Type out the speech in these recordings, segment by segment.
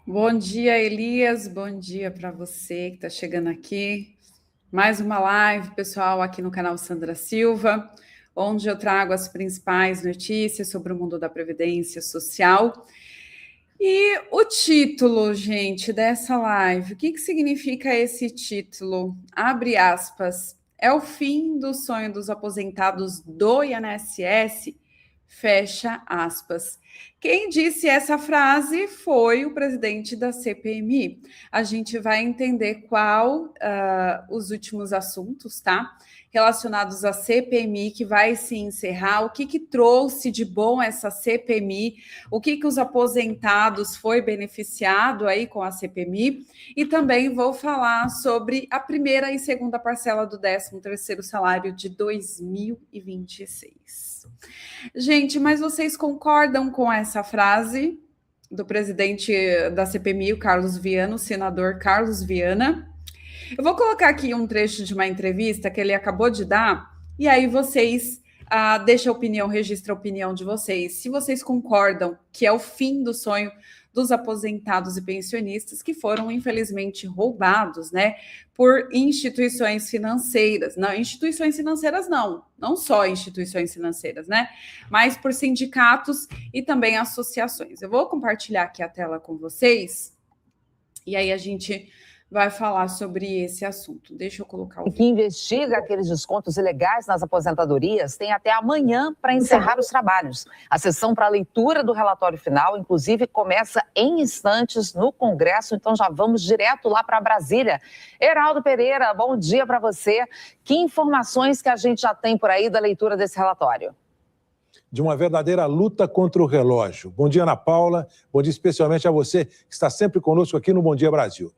Bom dia, Elias. Bom dia para você que está chegando aqui. Mais uma live, pessoal, aqui no canal Sandra Silva, onde eu trago as principais notícias sobre o mundo da Previdência Social. E o título, gente, dessa live, o que significa esse título? Abre aspas. É o fim do sonho dos aposentados do INSS? Fecha aspas. Quem disse essa frase foi o presidente da CPMI. A gente vai entender qual os últimos assuntos, tá? Relacionados à CPMI, que vai se encerrar, o que trouxe de bom essa CPMI, o que os aposentados foi beneficiado aí com a CPMI, e também vou falar sobre a primeira e segunda parcela do 13º salário de 2026. Gente, mas vocês concordam com essa frase do presidente da CPMI, o Carlos Viana, o senador Carlos Viana? Eu vou colocar aqui um trecho de uma entrevista que ele acabou de dar, e aí vocês deixam a opinião, registra a opinião de vocês. Se vocês concordam que é o fim do sonho dos aposentados e pensionistas que foram, infelizmente, roubados, né, por instituições financeiras. Não, instituições financeiras não só instituições financeiras, né, mas por sindicatos e também associações. Eu vou compartilhar aqui a tela com vocês, e aí a gente vai falar sobre esse assunto. Deixa eu colocar o vídeo. Que investiga aqueles descontos ilegais nas aposentadorias tem até amanhã para encerrar os trabalhos. A sessão para a leitura do relatório final, inclusive, começa em instantes no Congresso, então já vamos direto lá para Brasília. Heraldo Pereira, bom dia para você. Que informações que a gente já tem por aí da leitura desse relatório? De uma verdadeira luta contra o relógio. Bom dia, Ana Paula. Bom dia especialmente a você que está sempre conosco aqui no Bom Dia Brasil.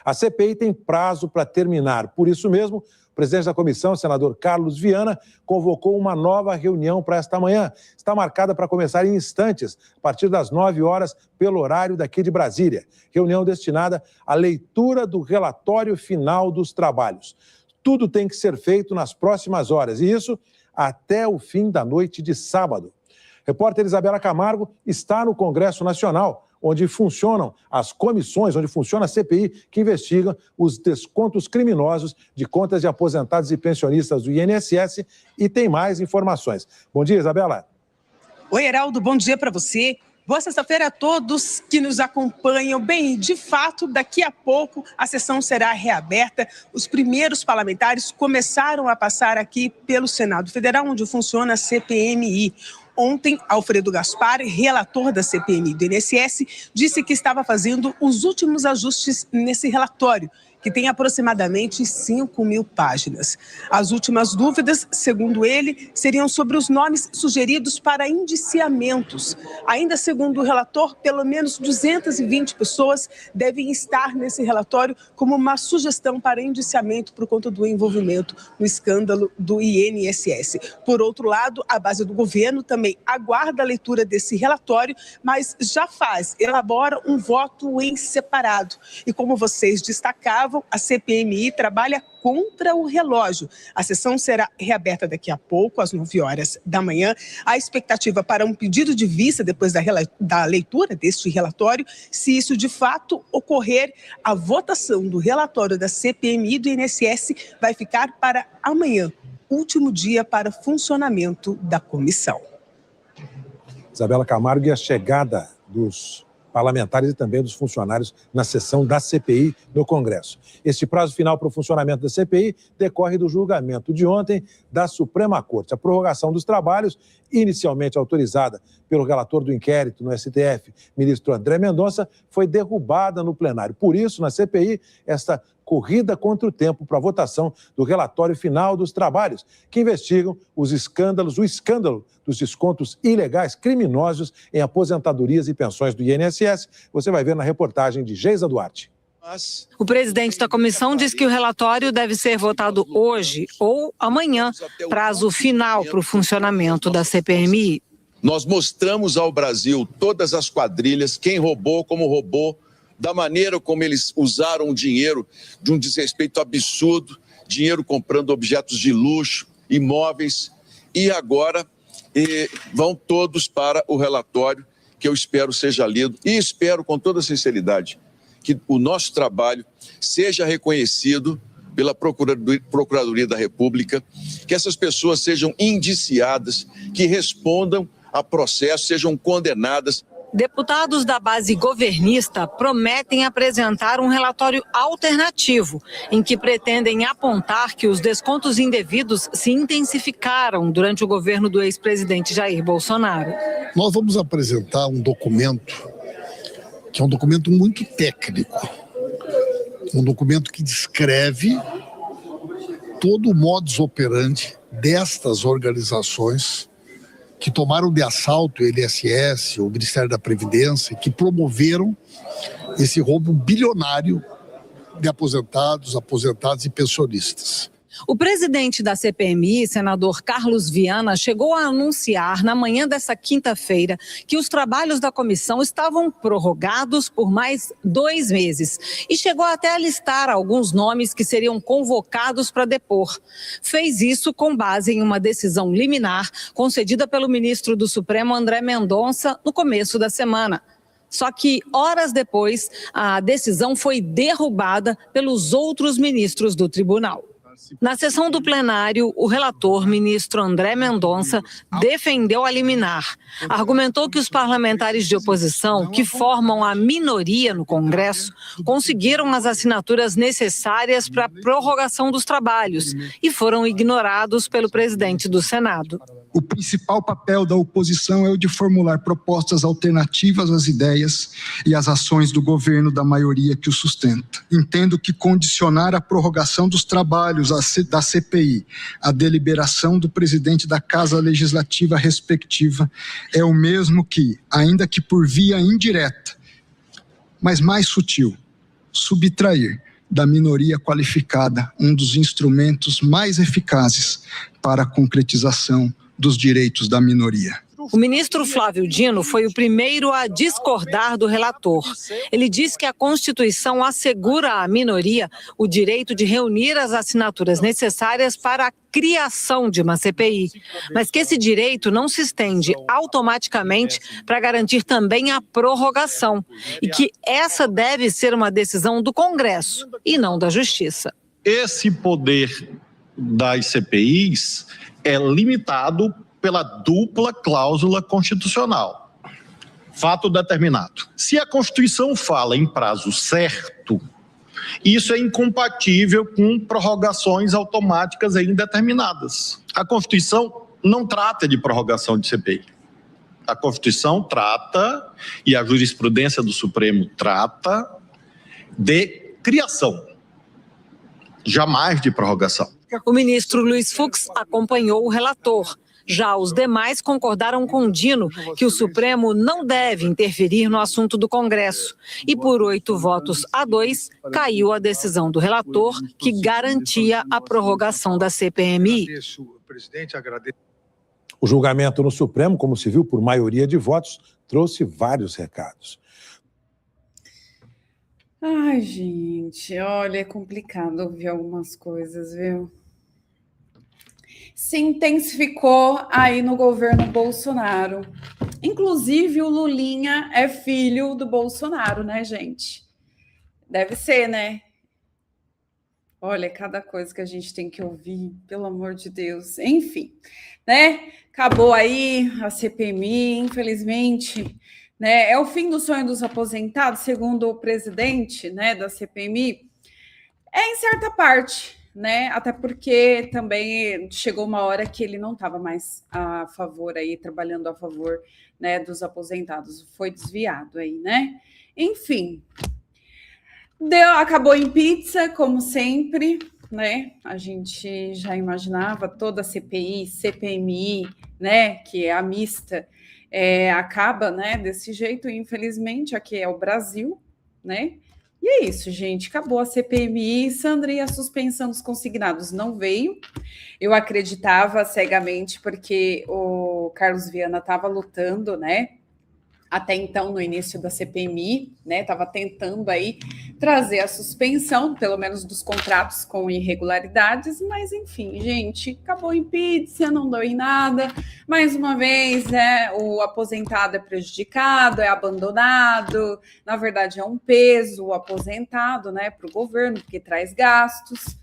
A CPI tem prazo para terminar. Por isso mesmo, o presidente da comissão, o senador Carlos Viana, convocou uma nova reunião para esta manhã. Está marcada para começar em instantes, a partir das 9 horas, pelo horário daqui de Brasília. Reunião destinada à leitura do relatório final dos trabalhos. Tudo tem que ser feito nas próximas horas, e isso até o fim da noite de sábado. Repórter Isabela Camargo está no Congresso Nacional, onde funcionam as comissões, onde funciona a CPI, que investiga os descontos criminosos de contas de aposentados e pensionistas do INSS, e tem mais informações. Bom dia, Isabela. Oi, Heraldo, bom dia para você. Boa sexta-feira a todos que nos acompanham. Bem, de fato, daqui a pouco a sessão será reaberta. Os primeiros parlamentares começaram a passar aqui pelo Senado Federal, onde funciona a CPMI. Ontem, Alfredo Gaspar, relator da CPMI do INSS, disse que estava fazendo os últimos ajustes nesse relatório, que tem aproximadamente 5.000 páginas. As últimas dúvidas, segundo ele, seriam sobre os nomes sugeridos para indiciamentos. Ainda segundo o relator, pelo menos 220 pessoas devem estar nesse relatório como uma sugestão para indiciamento por conta do envolvimento no escândalo do INSS. Por outro lado, a base do governo também aguarda a leitura desse relatório, mas já elabora um voto em separado. E como vocês destacavam, a CPMI trabalha contra o relógio. A sessão será reaberta daqui a pouco, às 9 horas da manhã. A expectativa para um pedido de vista depois da leitura deste relatório, se isso de fato ocorrer, a votação do relatório da CPMI do INSS vai ficar para amanhã, último dia para funcionamento da comissão. Isabela Camargo, e a chegada dos parlamentares e também dos funcionários na sessão da CPI no Congresso. Este prazo final para o funcionamento da CPI decorre do julgamento de ontem da Suprema Corte. A prorrogação dos trabalhos, inicialmente autorizada pelo relator do inquérito no STF, ministro André Mendonça, foi derrubada no plenário. Por isso, na CPI, esta corrida contra o tempo para a votação do relatório final dos trabalhos, que investigam o escândalo dos descontos ilegais, criminosos em aposentadorias e pensões do INSS. Você vai ver na reportagem de Geisa Duarte. O presidente da comissão diz que o relatório deve ser votado hoje ou amanhã, prazo final para o funcionamento da CPMI. Nós mostramos ao Brasil todas as quadrilhas, quem roubou, como roubou, da maneira como eles usaram o dinheiro de um desrespeito absurdo, dinheiro comprando objetos de luxo, imóveis, e agora vão todos para o relatório que eu espero seja lido e espero com toda sinceridade que o nosso trabalho seja reconhecido pela Procuradoria da República, que essas pessoas sejam indiciadas, que respondam a processo, sejam condenadas. Deputados da base governista prometem apresentar um relatório alternativo, em que pretendem apontar que os descontos indevidos se intensificaram durante o governo do ex-presidente Jair Bolsonaro. Nós vamos apresentar um documento, que é um documento muito técnico, um documento que descreve todo o modus operandi destas organizações que tomaram de assalto o INSS, o Ministério da Previdência, que promoveram esse roubo bilionário de aposentados e pensionistas. O presidente da CPMI, senador Carlos Viana, chegou a anunciar na manhã dessa quinta-feira que os trabalhos da comissão estavam prorrogados por mais 2 meses e chegou até a listar alguns nomes que seriam convocados para depor. Fez isso com base em uma decisão liminar concedida pelo ministro do Supremo, André Mendonça, no começo da semana. Só que, horas depois, a decisão foi derrubada pelos outros ministros do tribunal. Na sessão do plenário, o relator, ministro André Mendonça, defendeu a liminar. Argumentou que os parlamentares de oposição, que formam a minoria no Congresso, conseguiram as assinaturas necessárias para a prorrogação dos trabalhos e foram ignorados pelo presidente do Senado. O principal papel da oposição é o de formular propostas alternativas às ideias e às ações do governo da maioria que o sustenta. Entendo que condicionar a prorrogação dos trabalhos da CPI à deliberação do presidente da Casa Legislativa respectiva é o mesmo que, ainda que por via indireta, mas mais sutil, subtrair da minoria qualificada um dos instrumentos mais eficazes para a concretização dos direitos da minoria. O ministro Flávio Dino foi o primeiro a discordar do relator. Ele diz que a Constituição assegura à minoria o direito de reunir as assinaturas necessárias para a criação de uma CPI, mas que esse direito não se estende automaticamente para garantir também a prorrogação e que essa deve ser uma decisão do Congresso e não da Justiça. Esse poder das CPIs é limitado pela dupla cláusula constitucional. Fato determinado. Se a Constituição fala em prazo certo, isso é incompatível com prorrogações automáticas e indeterminadas. A Constituição não trata de prorrogação de CPI. A Constituição trata, e a jurisprudência do Supremo trata, de criação, jamais de prorrogação. O ministro Luiz Fux acompanhou o relator. Já os demais concordaram com Dino que o Supremo não deve interferir no assunto do Congresso. E por 8-2, caiu a decisão do relator que garantia a prorrogação da CPMI. O julgamento no Supremo, como se viu por maioria de votos, trouxe vários recados. Ai, gente, olha, é complicado ouvir algumas coisas, viu? Se intensificou aí no governo Bolsonaro. Inclusive, o Lulinha é filho do Bolsonaro, né, gente? Deve ser, né? Olha, cada coisa que a gente tem que ouvir, pelo amor de Deus. Enfim, né? Acabou aí a CPMI, infelizmente, né? É o fim do sonho dos aposentados, segundo o presidente, né, da CPMI. É em certa parte, né? Até porque também chegou uma hora que ele não estava mais a favor aí, trabalhando a favor, né, dos aposentados. Foi desviado aí, né? Enfim, acabou em pizza, como sempre, né? A gente já imaginava toda a CPI, CPMI, né? Que é a mista, acaba, né? Desse jeito, infelizmente, aqui é o Brasil, né? E é isso, gente. Acabou a CPMI. Sandra, e a suspensão dos consignados não veio. Eu acreditava cegamente, porque o Carlos Viana estava lutando, né? até então, no início da CPMI, né, estava tentando aí trazer a suspensão, pelo menos dos contratos com irregularidades, mas enfim, gente, acabou em pizza, não deu em nada. Mais uma vez, o aposentado é prejudicado, é abandonado, na verdade é um peso o aposentado, né, para o governo, porque traz gastos.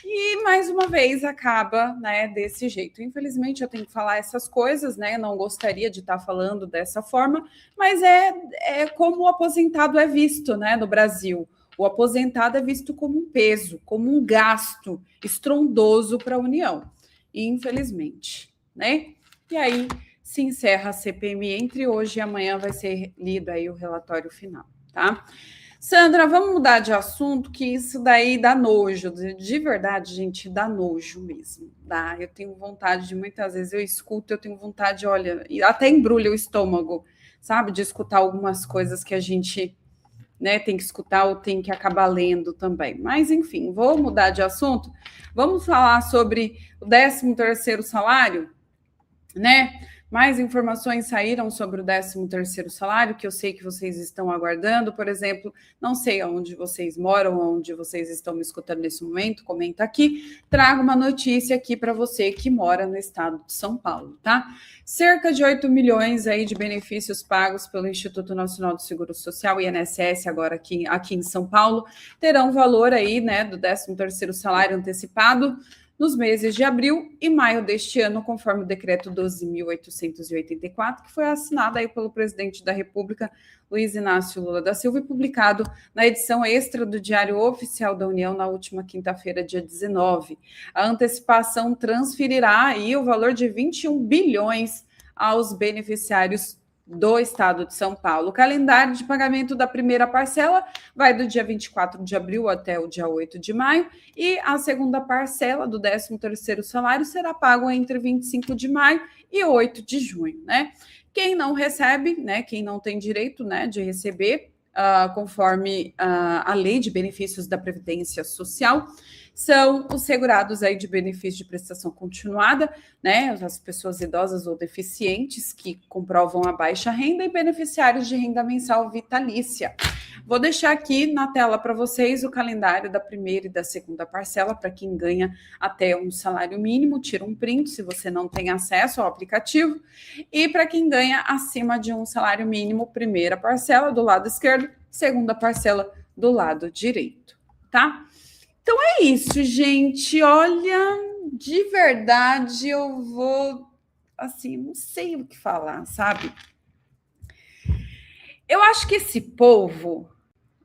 E, mais uma vez, acaba, né, desse jeito. Infelizmente, eu tenho que falar essas coisas, né? Eu não gostaria de estar falando dessa forma, mas é como o aposentado é visto, né, no Brasil. O aposentado é visto como um peso, como um gasto estrondoso para a União. E, infelizmente, né? E aí se encerra a CPMI entre hoje e amanhã vai ser lido aí o relatório final, tá? Sandra, vamos mudar de assunto, que isso daí dá nojo, de verdade, gente, dá nojo mesmo, dá. Eu tenho vontade de, muitas vezes eu escuto, eu tenho vontade, olha, até embrulha o estômago, sabe, de escutar algumas coisas que a gente, né, tem que escutar ou tem que acabar lendo também. Mas, enfim, vou mudar de assunto, vamos falar sobre o 13º salário, né? Mais informações saíram sobre o 13º salário, que eu sei que vocês estão aguardando. Por exemplo, não sei onde vocês moram, onde vocês estão me escutando nesse momento, comenta aqui. Trago uma notícia aqui para você que mora no estado de São Paulo, tá? Cerca de 8 milhões aí de benefícios pagos pelo Instituto Nacional do Seguro Social, INSS, agora aqui em São Paulo, terão valor aí, né, do 13º salário antecipado nos meses de abril e maio deste ano, conforme o decreto 12.884, que foi assinado aí pelo presidente da República, Luiz Inácio Lula da Silva, e publicado na edição extra do Diário Oficial da União na última quinta-feira, dia 19. A antecipação transferirá aí o valor de 21 bilhões aos beneficiários do estado de São Paulo. O calendário de pagamento da primeira parcela vai do dia 24 de abril até o dia 8 de maio, e a segunda parcela do 13º salário será pago entre 25 de maio e 8 de junho, né? Quem não recebe, né, quem não tem direito, né, de receber, conforme a Lei de Benefícios da Previdência Social, são os segurados aí de benefício de prestação continuada, né, as pessoas idosas ou deficientes que comprovam a baixa renda, e beneficiários de renda mensal vitalícia. Vou deixar aqui na tela para vocês o calendário da primeira e da segunda parcela para quem ganha até um salário mínimo, tira um print se você não tem acesso ao aplicativo, e para quem ganha acima de um salário mínimo, primeira parcela do lado esquerdo, segunda parcela do lado direito, tá? Então é isso, gente. Olha, de verdade, eu vou, assim, não sei o que falar, sabe? Eu acho que esse povo,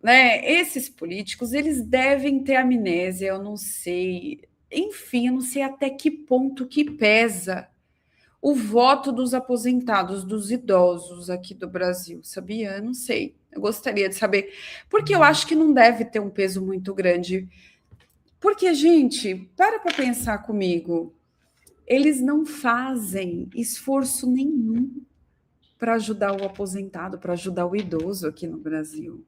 né, esses políticos, eles devem ter amnésia, eu não sei. Enfim, eu não sei até que ponto que pesa o voto dos aposentados, dos idosos aqui do Brasil, sabia? Eu não sei. Eu gostaria de saber, porque eu acho que não deve ter um peso muito grande. Porque, gente, para pensar comigo, eles não fazem esforço nenhum para ajudar o aposentado, para ajudar o idoso aqui no Brasil,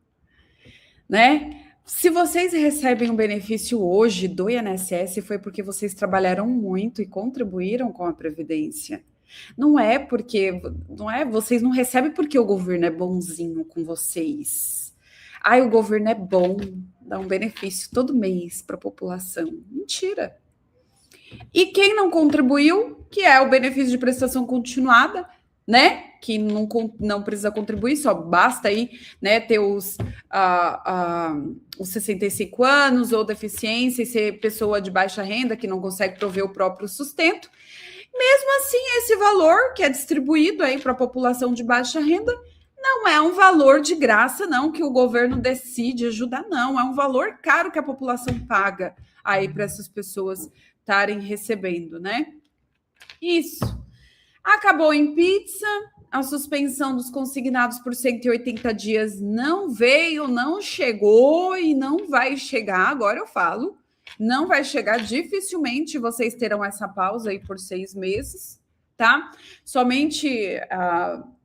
né? Se vocês recebem um benefício hoje do INSS, foi porque vocês trabalharam muito e contribuíram com a Previdência. Vocês não recebem porque o governo é bonzinho com vocês. O governo é bom, dá um benefício todo mês para a população. Mentira. E quem não contribuiu, que é o benefício de prestação continuada, né? Que não precisa contribuir, só basta aí, né, ter os 65 anos ou deficiência e ser pessoa de baixa renda que não consegue prover o próprio sustento. Mesmo assim, esse valor que é distribuído aí para a população de baixa renda não é um valor de graça, não, que o governo decide ajudar, não. É um valor caro que a população paga aí para essas pessoas estarem recebendo, né? Isso. Acabou em pizza, a suspensão dos consignados por 180 dias não veio, não chegou e não vai chegar, agora eu falo, não vai chegar, dificilmente vocês terão essa pausa aí por 6 meses, tá? Somente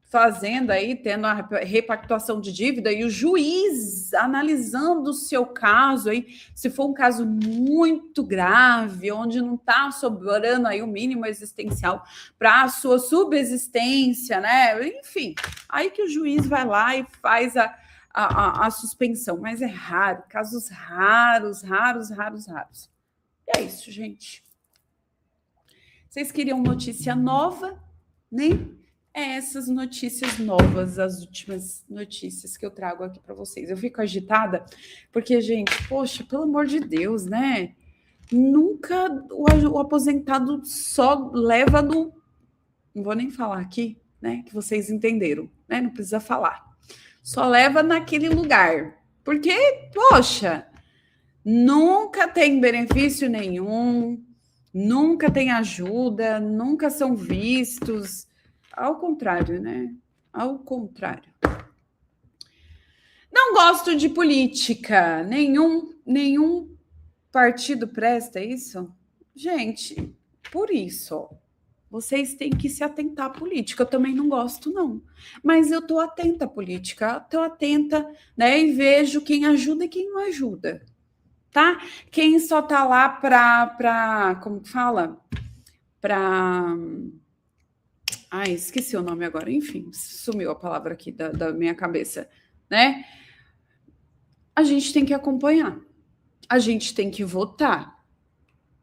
fazendo aí, tendo a repactuação de dívida, e o juiz analisando o seu caso aí, se for um caso muito grave, onde não está sobrando aí o mínimo existencial para a sua subsistência, né? Enfim, aí que o juiz vai lá e faz a suspensão, mas é raro, casos raros. E é isso, gente. Vocês queriam notícia nova, né? Essas notícias novas, as últimas notícias que eu trago aqui para vocês. Eu fico agitada porque, gente, poxa, pelo amor de Deus, né? Nunca o aposentado só leva no... Não vou nem falar aqui, né? Que vocês entenderam, né? Não precisa falar. Só leva naquele lugar. Porque, poxa, nunca tem benefício nenhum, nunca tem ajuda, nunca são vistos... Ao contrário, né? Ao contrário. Não gosto de política. Nenhum partido presta isso. Gente, por isso, vocês têm que se atentar à política. Eu também não gosto, não. Mas eu estou atenta à política. Estou atenta, né? E vejo quem ajuda e quem não ajuda. Tá? Quem só tá lá para como que fala? Ai, esqueci o nome agora. Enfim, sumiu a palavra aqui da minha cabeça, né? A gente tem que acompanhar. A gente tem que votar.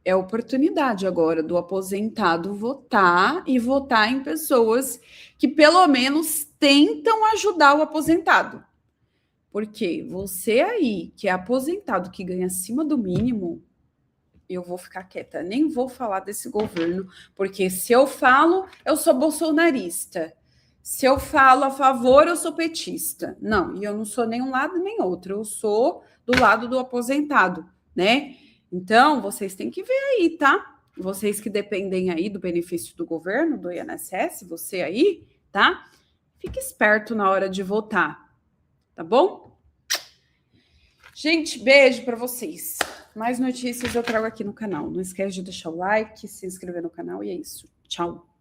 É a oportunidade agora do aposentado votar e votar em pessoas que pelo menos tentam ajudar o aposentado. Porque você aí, que é aposentado, que ganha acima do mínimo, eu vou ficar quieta, nem vou falar desse governo, porque se eu falo, eu sou bolsonarista. Se eu falo a favor, eu sou petista. Não, e eu não sou nem um lado nem outro, eu sou do lado do aposentado, né? Então, vocês têm que ver aí, tá? Vocês que dependem aí do benefício do governo, do INSS, você aí, tá? Fique esperto na hora de votar, tá bom? Gente, beijo para vocês. Mais notícias eu trago aqui no canal. Não esquece de deixar o like, se inscrever no canal e é isso. Tchau.